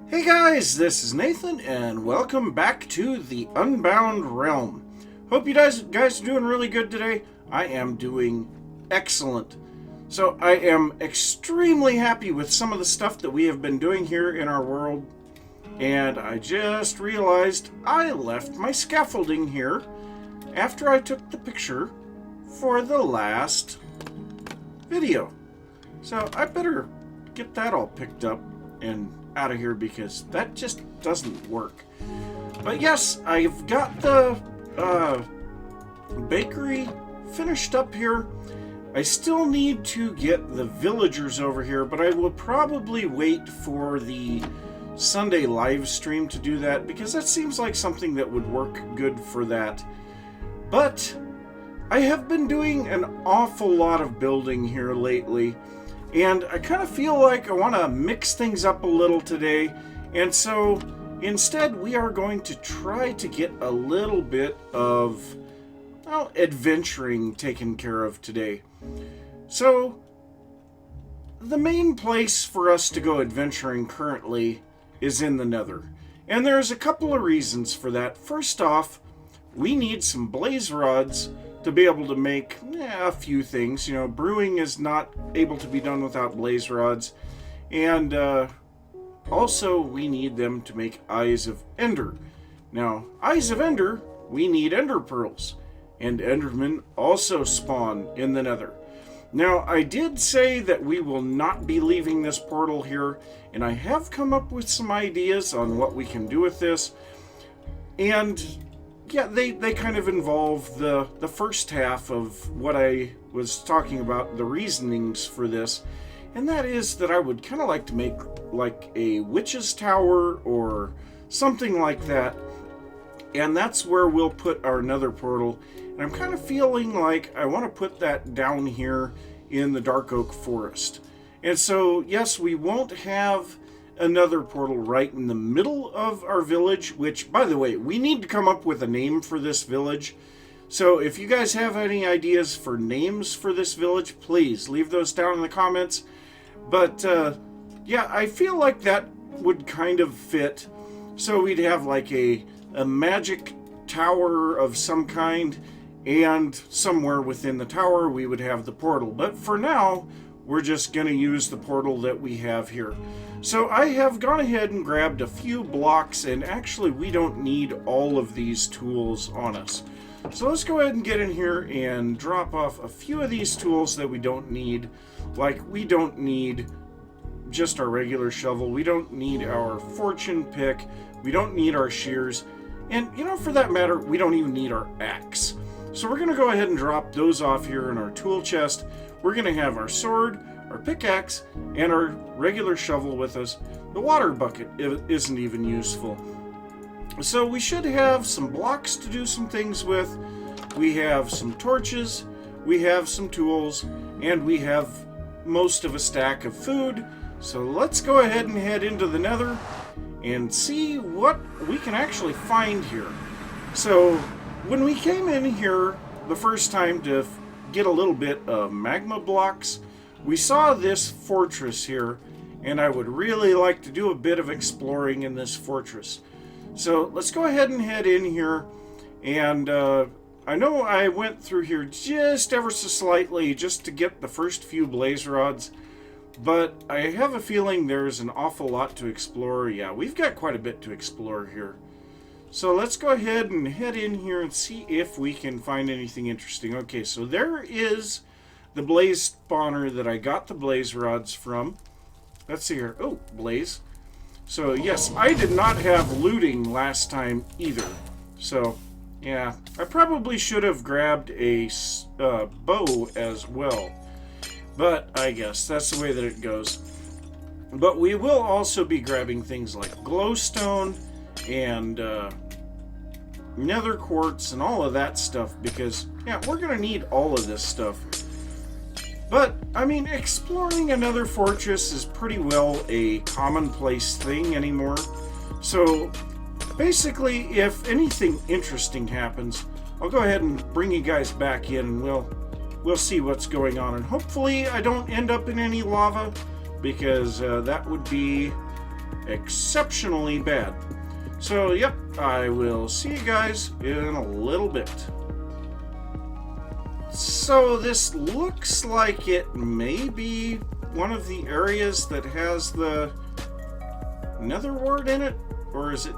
Hey guys, this is Nathan, and welcome back to the Unbound realm. Hope you guys are doing really good today. I am doing excellent. So I am extremely happy with some of the stuff that we have been doing here in our world. And I just realized I left my scaffolding here after I took the picture for the last video. So I better get that all picked up and out of here because that just doesn't work. But yes, I've got the bakery finished up here. I still need to get the villagers over here, but I will probably wait for the Sunday live stream to do that because that seems like something that would work good for that. But I have been doing an awful lot of building here lately, and I kind of feel like I want to mix things up a little today. And so instead we are going to try to get a little bit of, well, adventuring taken care of today. So the main place for us to go adventuring currently is in the Nether. And there's a couple of reasons for that. First off, we need some blaze rods to be able to make a few things. You know, brewing is not able to be done without blaze rods. And also we need them to make Eyes of Ender. Now, Eyes of Ender, we need Ender Pearls. And Endermen also spawn in the Nether. Now, I did say that we will not be leaving this portal here, and I have come up with some ideas on what we can do with this. And yeah, they kind of involve the first half of what I was talking about, the reasonings for this. And that is that I would kind of like to make like a witch's tower or something like that. And that's where we'll put our nether portal. And I'm kind of feeling like I want to put that down here in the Dark Oak Forest. And so, yes, we won't have another portal right in the middle of our village, which, by the way, we need to come up with a name for this village. So if you guys have any ideas for names for this village, please leave those down in the comments. But yeah, I feel like that would kind of fit. So we'd have like a magic tower of some kind, and somewhere within the tower we would have the portal. But for now, we're just going to use the portal that we have here. So I have gone ahead and grabbed a few blocks, and actually we don't need all of these tools on us. So let's go ahead and get in here and drop off a few of these tools that we don't need. Like, we don't need just our regular shovel, we don't need our fortune pick, we don't need our shears, and you know, for that matter, we don't even need our axe. So we're going to go ahead and drop those off here in our tool chest. We're going to have our sword, our pickaxe, and our regular shovel with us. The water bucket isn't even useful. So we should have some blocks to do some things with. We have some torches, we have some tools, and we have most of a stack of food. So let's go ahead and head into the Nether and see what we can actually find here. So when we came in here the first time to get a little bit of magma blocks, we saw this fortress here, and I would really like to do a bit of exploring in this fortress. So let's go ahead and head in here. And I know I went through here just ever so slightly just to get the first few blaze rods, but I have a feeling there's an awful lot to explore. Yeah, we've got quite a bit to explore here. So let's go ahead and head in here and see if we can find anything interesting. Okay, so there is the blaze spawner that I got the blaze rods from. Let's see here. Oh, blaze. So yes, I did not have looting last time either. So yeah, I probably should have grabbed a bow as well. But I guess that's the way that it goes. But we will also be grabbing things like glowstone and nether quartz and all of that stuff, because yeah, we're gonna need all of this stuff. But I mean, exploring another fortress is pretty well a commonplace thing anymore. So basically, if anything interesting happens, I'll go ahead and bring you guys back in, and we'll see what's going on. And hopefully I don't end up in any lava, because that would be exceptionally bad. So, yep, I will see you guys in a little bit. So, this looks like it may be one of the areas that has the nether wart in it, or is it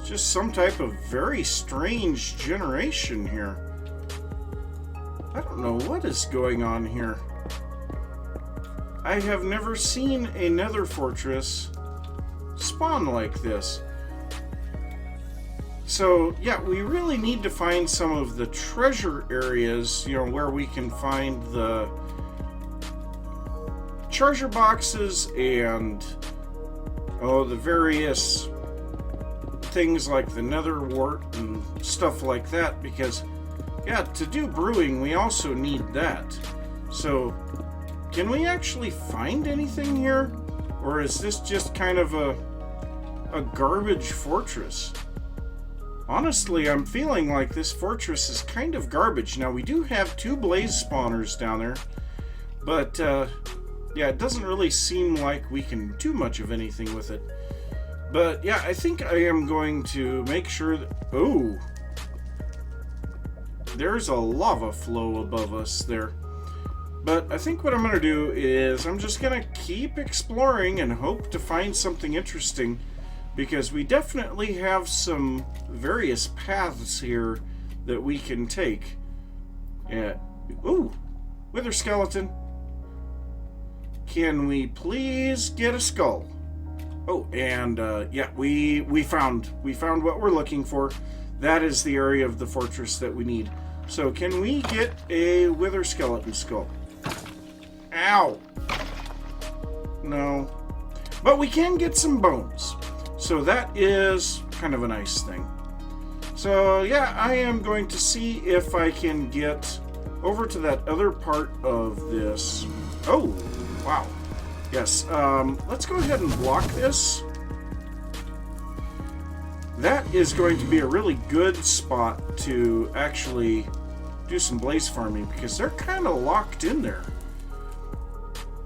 just some type of very strange generation here? I don't know what is going on here. I have never seen a nether fortress spawn like this. So, yeah, we really need to find some of the treasure areas, you know, where we can find the treasure boxes and, the various things like the nether wart and stuff like that, because, yeah, to do brewing, we also need that. So, can we actually find anything here? Or is this just kind of a garbage fortress? Honestly, I'm feeling like this fortress is kind of garbage. Now, we do have 2 blaze spawners down there, but, yeah, it doesn't really seem like we can do much of anything with it. But, yeah, I think I am going to make sure that... Oh! There's a lava flow above us there. But I think what I'm going to do is I'm just going to keep exploring and hope to find something interesting, because we definitely have some various paths here that we can take. Ooh! Wither skeleton. Can we please get a skull? Oh, and yeah, we found what we're looking for. That is the area of the fortress that we need. So can we get a wither skeleton skull? Ow! No. But we can get some bones. So that is kind of a nice thing. So yeah, I am going to see if I can get over to that other part of this. Oh, wow. Yes, let's go ahead and block this. That is going to be a really good spot to actually do some blaze farming, because they're kind of locked in there.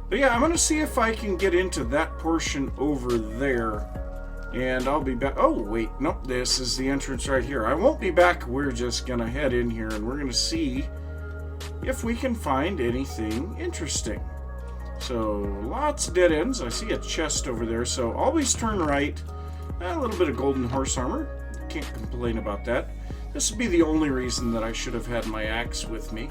But yeah, I'm going to see if I can get into that portion over there. And I'll be back. Oh, wait. Nope, this is the entrance right here. I won't be back. We're just going to head in here and we're going to see if we can find anything interesting. So, lots of dead ends. I see a chest over there, so always turn right. A little bit of golden horse armor. Can't complain about that. This would be the only reason that I should have had my axe with me.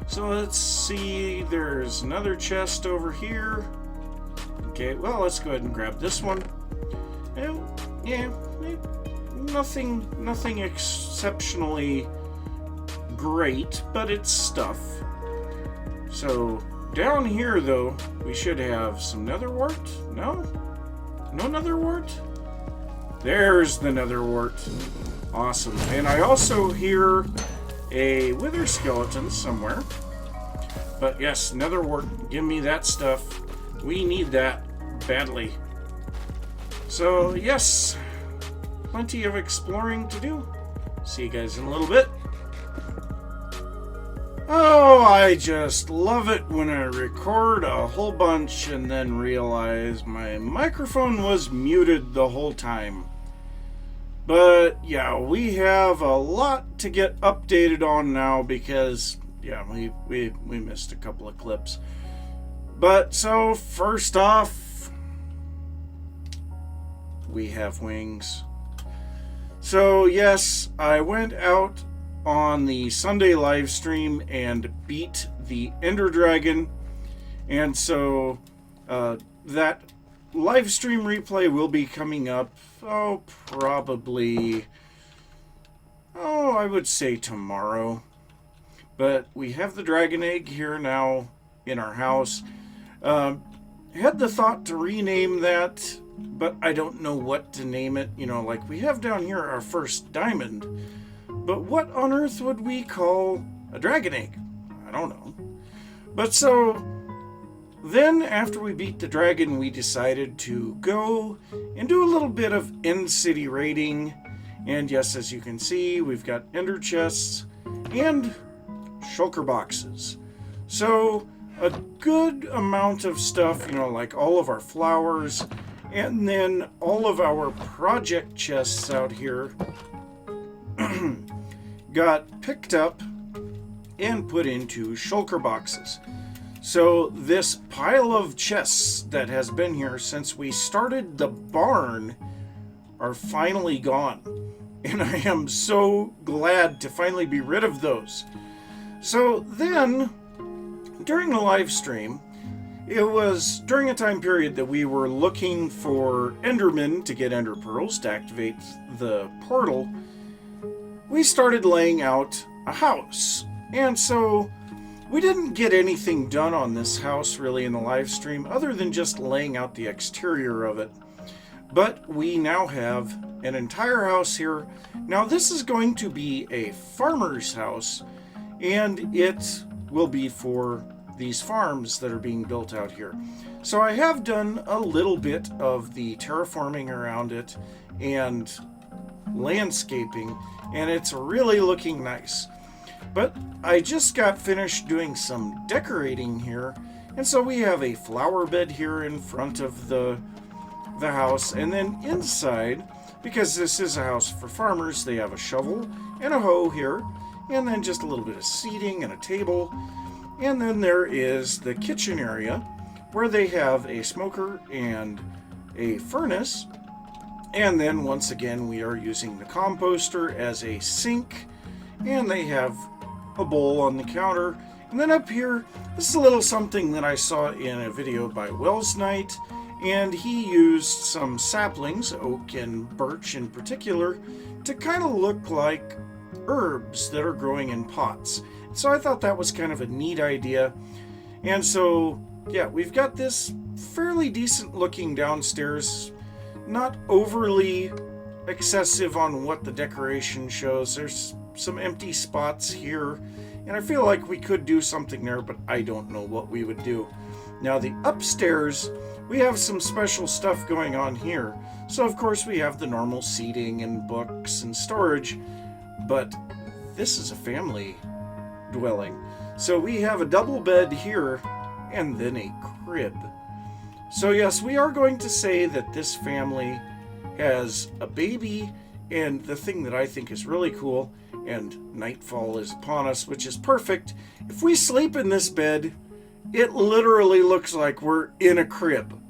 So let's see. There's another chest over here. Okay, well, let's go ahead and grab this one. Yeah, nothing exceptionally great, but it's stuff. So down here, though, we should have some nether wart. No nether wart. There's the nether wart. Awesome. And I also hear a wither skeleton somewhere. But yes, nether wart. Give me that stuff. We need that badly. So yes, plenty of exploring to do. See you guys in a little bit. Oh, I just love it when I record a whole bunch and then realize my microphone was muted the whole time. But yeah, we have a lot to get updated on now because, yeah, we missed a couple of clips. But so first off, we have wings. So yes, I went out on the Sunday live stream and beat the Ender Dragon, and so that live stream replay will be coming up probably I would say tomorrow. But we have the dragon egg here now in our house. Had the thought to rename that, but I don't know what to name it. You know, like we have down here our first diamond. But what on earth would we call a dragon egg? I don't know. But so then after we beat the dragon, we decided to go and do a little bit of end city raiding. And yes, as you can see, we've got ender chests and shulker boxes. So a good amount of stuff, like all of our flowers, and then all of our project chests out here got picked up and put into shulker boxes. So this pile of chests that has been here since we started the barn are finally gone. And I am so glad to finally be rid of those. So then, during the live stream, it was during a time period that we were looking for Endermen to get Ender Pearls to activate the portal. We started laying out a house. And so we didn't get anything done on this house really in the live stream other than just laying out the exterior of it. But we now have an entire house here. Now this is going to be a farmer's house, and it will be for these farms that are being built out here. So I have done a little bit of the terraforming around it and landscaping, and it's really looking nice. But I just got finished doing some decorating here, and so we have a flower bed here in front of the house, and then inside, because this is a house for farmers, they have a shovel and a hoe here, and then just a little bit of seating and a table. And then there is the kitchen area where they have a smoker and a furnace. And then once again, we are using the composter as a sink, and they have a bowl on the counter. And then up here, this is a little something that I saw in a video by Wells Knight, and he used some saplings, oak and birch in particular, to kind of look like herbs that are growing in pots. So I thought that was kind of a neat idea. And so, yeah, we've got this fairly decent looking downstairs, not overly excessive on what the decoration shows. There's some empty spots here, and I feel like we could do something there, but I don't know what we would do. Now the upstairs, we have some special stuff going on here. So of course we have the normal seating and books and storage, but this is a family dwelling. So we have a double bed here and then a crib. So yes, we are going to say that this family has a baby, and the thing that I think is really cool, and nightfall is upon us, which is perfect. If we sleep in this bed, it literally looks like we're in a crib.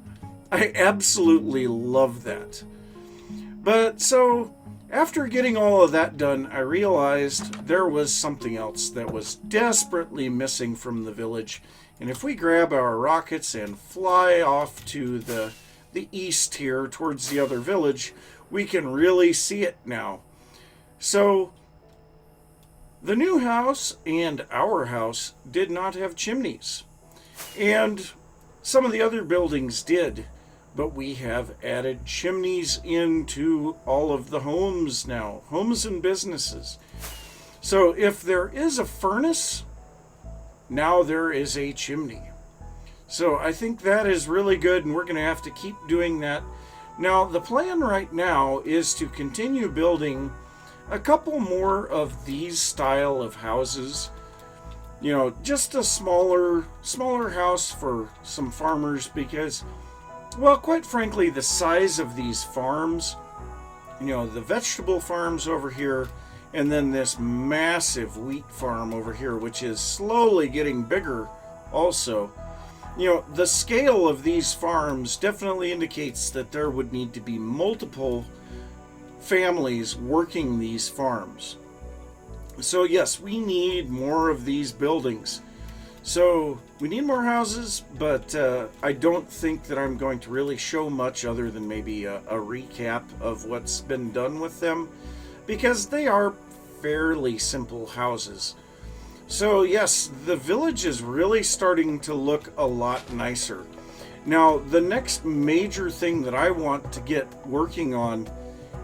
I absolutely love that. But so after getting all of that done, I realized there was something else that was desperately missing from the village. And if we grab our rockets and fly off to the east here towards the other village, we can really see it now. So the new house and our house did not have chimneys. And some of the other buildings did. But we have added chimneys into all of the homes now, homes and businesses. So if there is a furnace, now there is a chimney. So I think that is really good, and we're going to have to keep doing that. Now, the plan right now is to continue building a couple more of these style of houses. You know, just a smaller house for some farmers, because, well, quite frankly, the size of these farms, you know, the vegetable farms over here, and then this massive wheat farm over here, which is slowly getting bigger also. You know, the scale of these farms definitely indicates that there would need to be multiple families working these farms. So yes, we need more of these buildings. So we need more houses, but I don't think that I'm going to really show much other than maybe a recap of what's been done with them, because they are fairly simple houses. So yes, the village is really starting to look a lot nicer. Now, the next major thing that I want to get working on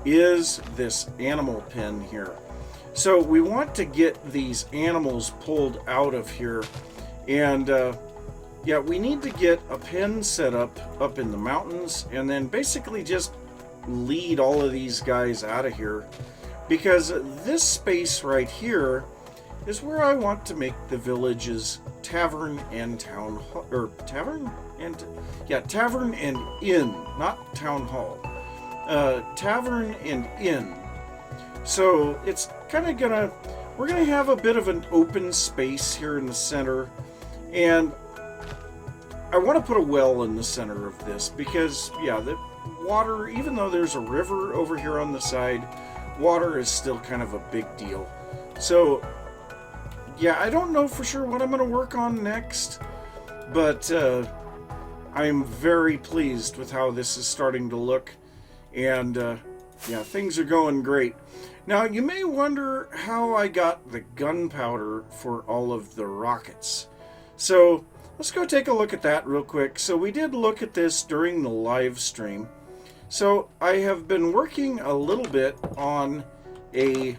is this animal pen here. So we want to get these animals pulled out of here. And yeah, we need to get a pen set up in the mountains, and then basically just lead all of these guys out of here, because this space right here is where I want to make the village's tavern and town hall, or tavern and, yeah, tavern and inn, not town hall. Tavern and inn. So it's kind of we're gonna have a bit of an open space here in the center, and I want to put a well in the center of this because, yeah, the water, even though there's a river over here on the side, water is still kind of a big deal. So, yeah, I don't know for sure what I'm going to work on next, but I'm very pleased with how this is starting to look, and yeah, things are going great. Now, you may wonder how I got the gunpowder for all of the rockets. So, let's go take a look at that real quick. So, we did look at this during the live stream. So, I have been working a little bit on a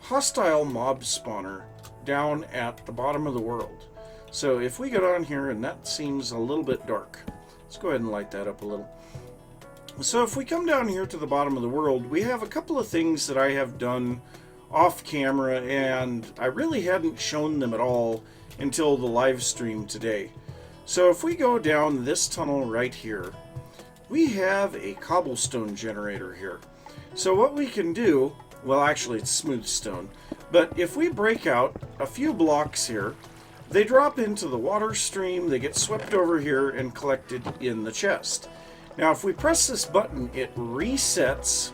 hostile mob spawner down at the bottom of the world. So, if we go down here, and that seems a little bit dark. Let's go ahead and light that up a little. So if we come down here to the bottom of the world, we have a couple of things that I have done off camera, and I really hadn't shown them at all until the live stream today. So if we go down this tunnel right here, we have a cobblestone generator here. So what we can do, well, actually it's smooth stone, but if we break out a few blocks here, they drop into the water stream, they get swept over here and collected in the chest. Now, if we press this button, it resets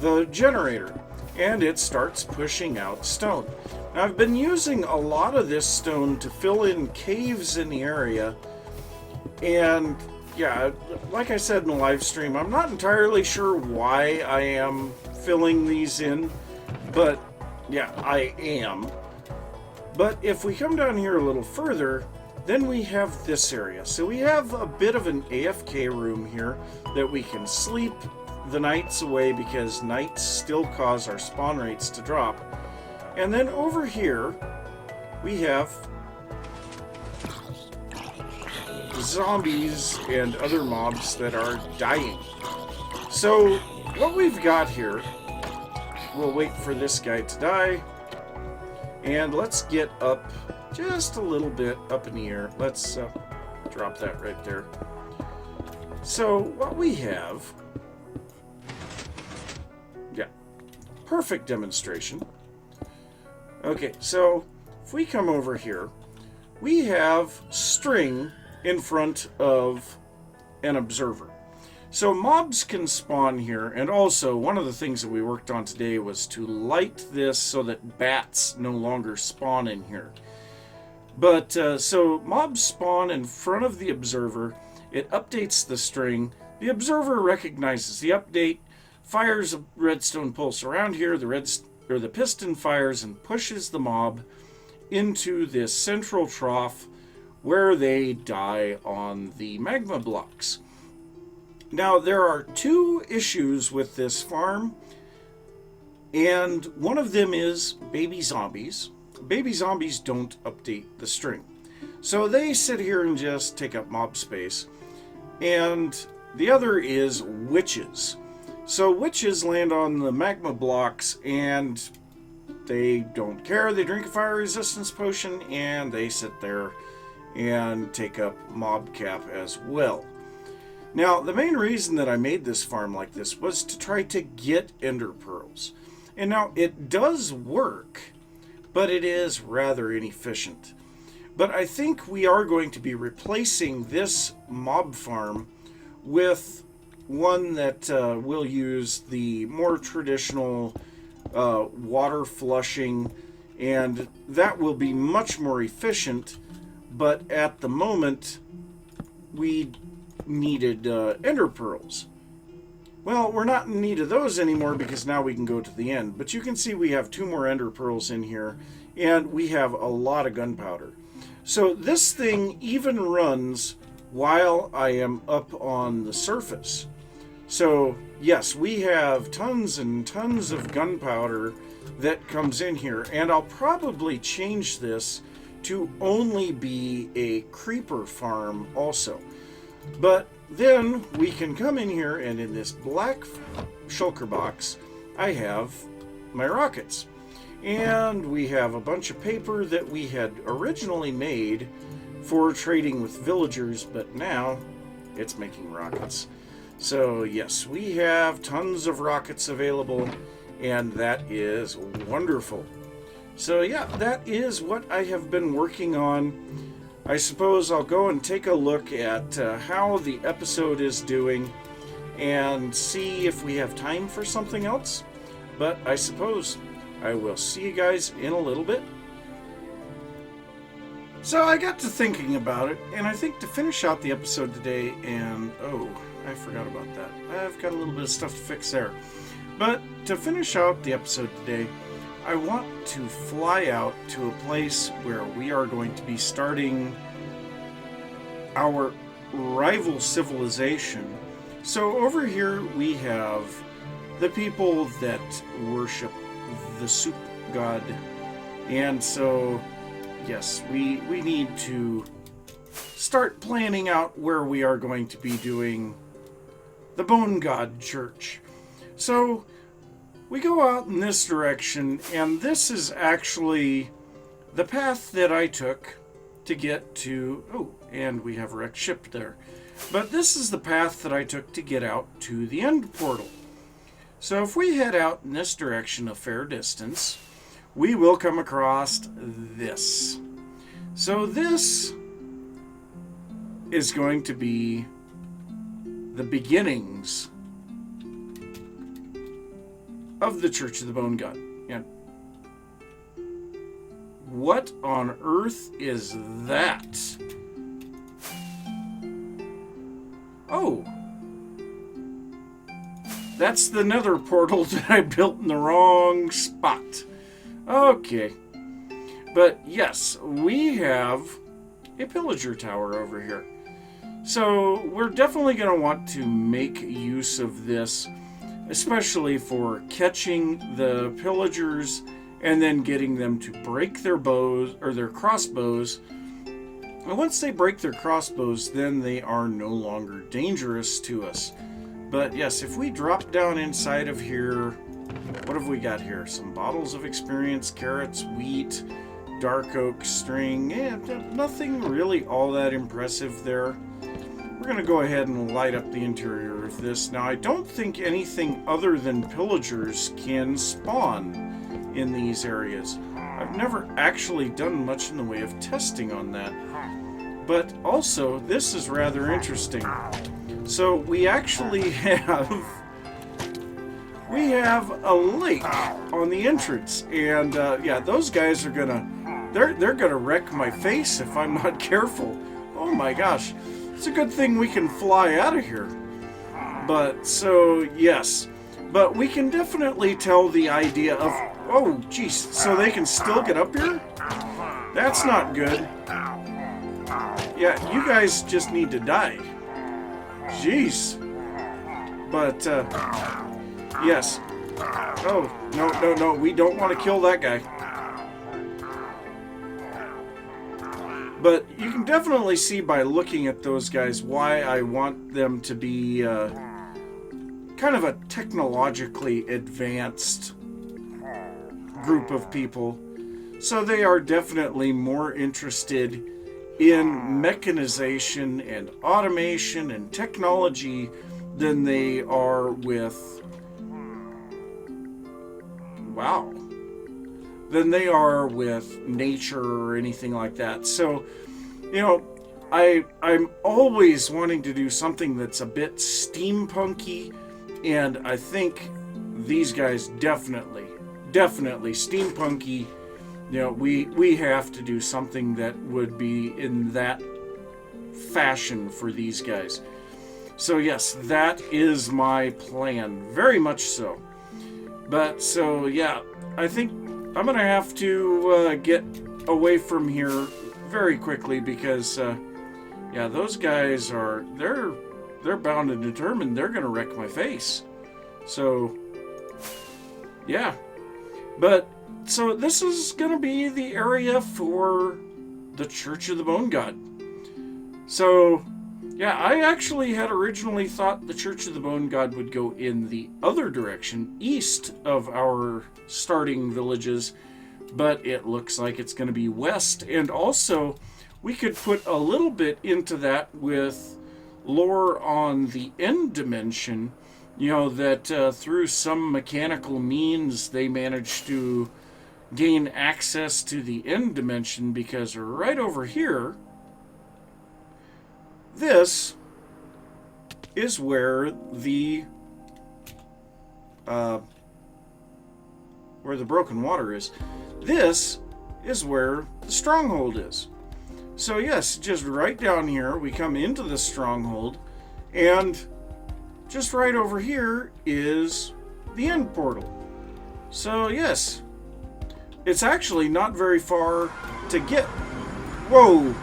the generator, and it starts pushing out stone. Now, I've been using a lot of this stone to fill in caves in the area, and yeah, like I said in the live stream, I'm not entirely sure why I am filling these in, but yeah, I am. But if we come down here a little further, then we have this area. So we have a bit of an AFK room here that we can sleep the nights away because nights still cause our spawn rates to drop. And then over here, we have zombies and other mobs that are dying. So what we've got here, we'll wait for this guy to die. And let's get up just a little bit up in the air. Let's drop that right there. So what we have, yeah, perfect demonstration. Okay, so if we come over here, we have string in front of an observer. So mobs can spawn here, and also one of the things that we worked on today was to light this so that bats no longer spawn in here. But so mobs spawn in front of the observer, it updates the string, the observer recognizes the update, fires a redstone pulse around here, the piston fires and pushes the mob into this central trough where they die on the magma blocks. Now, there are two issues with this farm, and one of them is baby zombies. Baby zombies don't update the string. So they sit here and just take up mob space. And the other is witches. So witches land on the magma blocks, and they don't care. They drink a fire resistance potion, and they sit there and take up mob cap as well. Now, the main reason that I made this farm like this was to try to get ender pearls. And now, it does work, but it is rather inefficient. But I think we are going to be replacing this mob farm with one that will use the more traditional water flushing, and that will be much more efficient. But at the moment, we needed ender pearls. Well, we're not in need of those anymore because now we can go to the end. But you can see we have 2 more ender pearls in here, and we have a lot of gunpowder. So this thing even runs while I am up on the surface. So yes, we have tons and tons of gunpowder that comes in here, and I'll probably change this to only be a creeper farm also. But then we can come in here, and in this black shulker box, I have my rockets. And we have a bunch of paper that we had originally made for trading with villagers, but now it's making rockets. So yes, we have tons of rockets available, and that is wonderful. So yeah, that is what I have been working on. I suppose I'll go and take a look at how the episode is doing and see if we have time for something else. But I suppose I will see you guys in a little bit. So I got to thinking about it, and I think to finish out the episode today, and oh, I forgot about that. I've got a little bit of stuff to fix there. But to finish out the episode today, I want to fly out to a place where we are going to be starting our rival civilization. So over here we have the people that worship the soup god. And so, yes, we need to start planning out where we are going to be doing the Bone God Church. So we go out in this direction, and this is actually the path that I took to get to... Oh, and we have a wrecked ship there. But this is the path that I took to get out to the end portal. So if we head out in this direction a fair distance, we will come across this. So this is going to be the beginnings of the Church of the Bone God. And what on earth is that? Oh, that's the nether portal that I built in the wrong spot. Okay. But yes, we have a pillager tower over here. So we're definitely going to want to make use of this, especially for catching the pillagers and then getting them to break their bows or their crossbows. And once they break their crossbows, then they are no longer dangerous to us. But yes, if we drop down inside of here, what have we got here? Some bottles of experience, carrots, wheat, dark oak string. Nothing really all that impressive there. We're going to go ahead and light up the interior of this. Now, I don't think anything other than pillagers can spawn in these areas. I've never actually done much in the way of testing on that. But also, this is rather interesting. So we actually have a lake on the entrance, and yeah, those guys are they're gonna wreck my face if I'm not careful. Oh my gosh, it's a good thing we can fly out of here. But so yes, but we can definitely tell the idea of, oh geez, so they can still get up here? That's not good. Yeah, you guys just need to die. Jeez. But, yes. Oh, no, we don't want to kill that guy. But you can definitely see by looking at those guys why I want them to be kind of a technologically advanced group of people. So they are definitely more interested in mechanization and automation and technology than they are with, wow, than they are with nature or anything like that. So, you know, I'm always wanting to do something that's a bit steampunky, and I think these guys definitely steampunky. You know, we have to do something that would be in that fashion for these guys. So yes, that is my plan, very much so. But so yeah, I think I'm gonna have to get away from here very quickly because yeah, those guys are they're bound and determined they're gonna wreck my face. So yeah, but. So this is going to be the area for the Church of the Bone God. So, yeah, I actually had originally thought the Church of the Bone God would go in the other direction, east of our starting villages, but it looks like it's going to be west. And also, we could put a little bit into that with lore on the end dimension, that through some mechanical means they managed to gain access to the end dimension, because right over here, this is where the broken water is. This is where the stronghold is. So yes, just right down here, we come into the stronghold, and just right over here is the end portal. So yes, it's actually not very far to get. Whoa!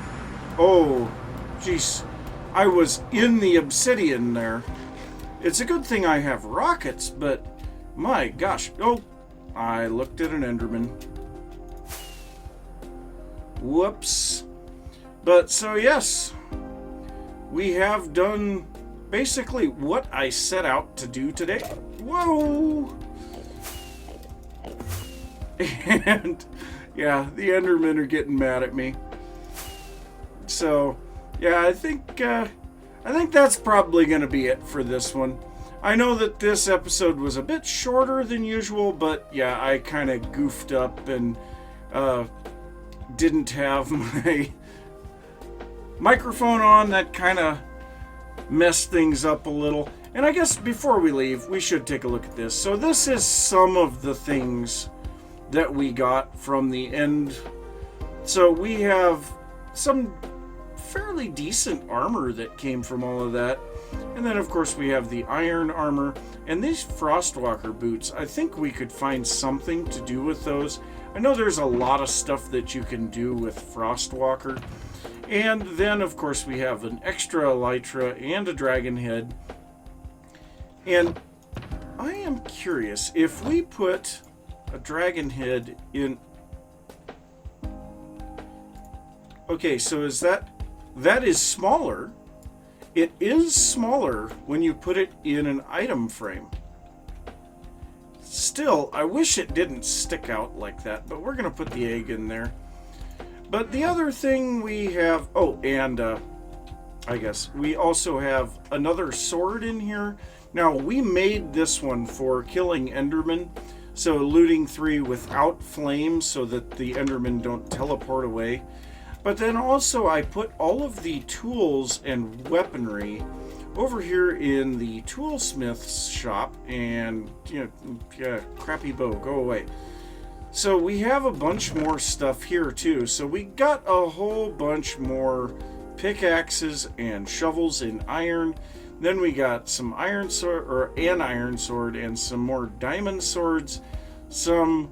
Oh, jeez. I was in the obsidian there. It's a good thing I have rockets, but my gosh. Oh, I looked at an Enderman. Whoops. But so yes, we have done basically what I set out to do today. Whoa! And yeah, the Endermen are getting mad at me. So yeah, I think that's probably going to be it for this one. I know that this episode was a bit shorter than usual, but yeah, I kind of goofed up and didn't have my microphone on. That kind of messed things up a little. And I guess before we leave, we should take a look at this. So this is some of the things that we got from the end. So we have some fairly decent armor that came from all of that. And then of course we have the iron armor and these Frostwalker boots. I think we could find something to do with those. I know there's a lot of stuff that you can do with Frostwalker. And then of course we have an extra Elytra and a dragon head. And I am curious, if we put a dragon head in... Okay, so is that is smaller. It is smaller when you put it in an item frame. Still, I wish it didn't stick out like that, but we're going to put the egg in there. But the other thing we have... Oh, and I guess we also have another sword in here. Now, we made this one for killing Endermen. So, looting 3 without flames so that the Endermen don't teleport away. But then also I put all of the tools and weaponry over here in the toolsmith's shop. And, yeah, crappy bow, go away. So we have a bunch more stuff here too. So we got a whole bunch more pickaxes and shovels in iron. Then we got some iron sword, or an iron sword, and some more diamond swords. Some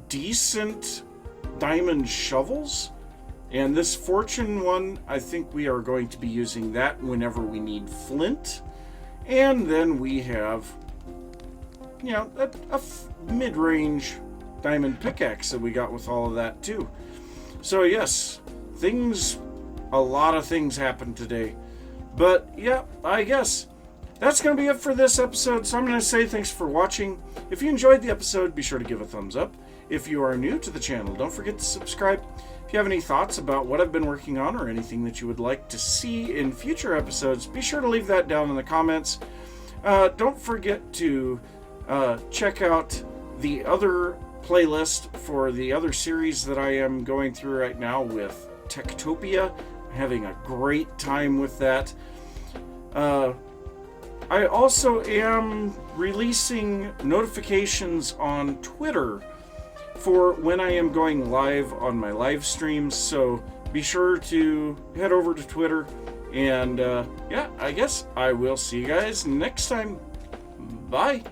decent diamond shovels. And this fortune one, I think we are going to be using that whenever we need flint. And then we have, a mid-range diamond pickaxe that we got with all of that too. So yes, a lot of things happened today. But yeah, I guess that's going to be it for this episode. So I'm going to say thanks for watching. If you enjoyed the episode, be sure to give a thumbs up. If you are new to the channel, don't forget to subscribe. If you have any thoughts about what I've been working on or anything that you would like to see in future episodes, be sure to leave that down in the comments. Don't forget to check out the other playlist for the other series that I am going through right now with Techtopia. I'm having a great time with that. I also am releasing notifications on Twitter for when I am going live on my live streams, so be sure to head over to Twitter, and yeah, I guess I will see you guys next time. Bye.